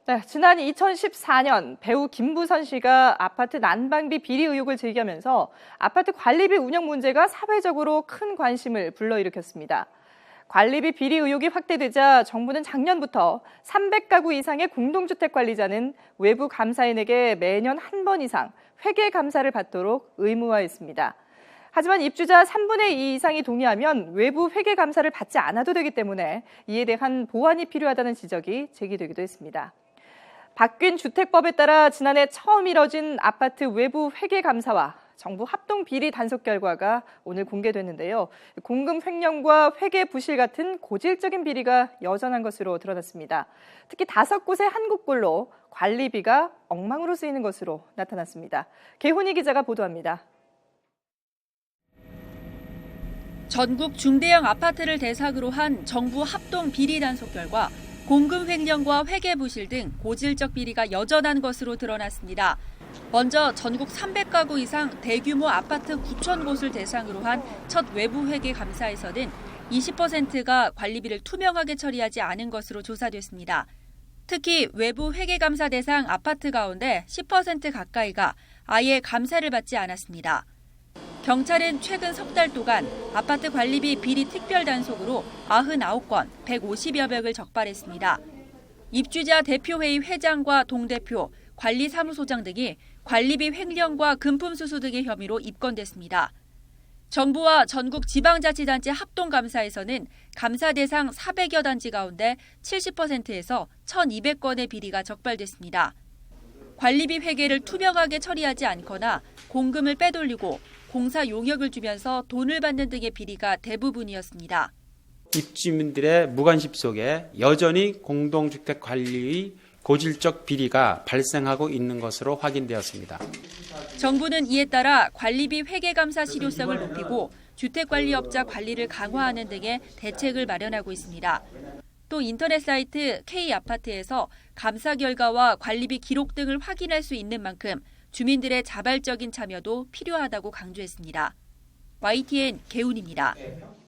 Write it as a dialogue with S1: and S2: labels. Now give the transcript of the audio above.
S1: 네, 지난 2014년 배우 김부선 씨가 아파트 난방비 비리 의혹을 제기하면서 아파트 관리비 운영 문제가 사회적으로 큰 관심을 불러일으켰습니다. 관리비 비리 의혹이 확대되자 정부는 작년부터 300가구 이상의 공동주택 관리자는 외부 감사인에게 매년 한 번 이상 회계 감사를 받도록 의무화했습니다. 하지만 입주자 3분의 2 이상이 동의하면 외부 회계 감사를 받지 않아도 되기 때문에 이에 대한 보완이 필요하다는 지적이 제기되기도 했습니다. 바뀐 주택법에 따라 지난해 처음 이뤄진 아파트 외부 회계 감사와 정부 합동 비리 단속 결과가 오늘 공개됐는데요. 공금 횡령과 회계 부실 같은 고질적인 비리가 여전한 것으로 드러났습니다. 특히 5곳의 한국꼴로 관리비가 엉망으로 쓰이는 것으로 나타났습니다. 개훈이 기자가 보도합니다.
S2: 전국 중대형 아파트를 대상으로 한 정부 합동 비리 단속 결과 공금 횡령과 회계 부실 등 고질적 비리가 여전한 것으로 드러났습니다. 먼저 전국 300가구 이상 대규모 아파트 9천 곳을 대상으로 한 첫 외부 회계 감사에서는 20%가 관리비를 투명하게 처리하지 않은 것으로 조사됐습니다. 특히 외부 회계 감사 대상 아파트 가운데 10% 가까이가 아예 감사를 받지 않았습니다. 경찰은 최근 석 달 동안 아파트 관리비 비리 특별 단속으로 99건, 150여 벽을 적발했습니다. 입주자 대표회의 회장과 동대표, 관리사무소장 등이 관리비 횡령과 금품 수수 등의 혐의로 입건됐습니다. 정부와 전국 지방자치단체 합동감사에서는 감사 대상 400여 단지 가운데 70%에서 1,200건의 비리가 적발됐습니다. 관리비 회계를 투명하게 처리하지 않거나 공금을 빼돌리고 공사 용역을 주면서 돈을 받는 등의 비리가 대부분이었습니다.
S3: 입주민들의 무관심 속에 여전히 공동주택 관리의 고질적 비리가 발생하고 있는 것으로 확인되었습니다.
S2: 정부는 이에 따라 관리비 회계감사 실효성을 높이고 주택관리업자 관리를 강화하는 등의 대책을 마련하고 있습니다. 또 인터넷 사이트 K아파트에서 감사 결과와 관리비 기록 등을 확인할 수 있는 만큼 주민들의 자발적인 참여도 필요하다고 강조했습니다. YTN 개훈입니다.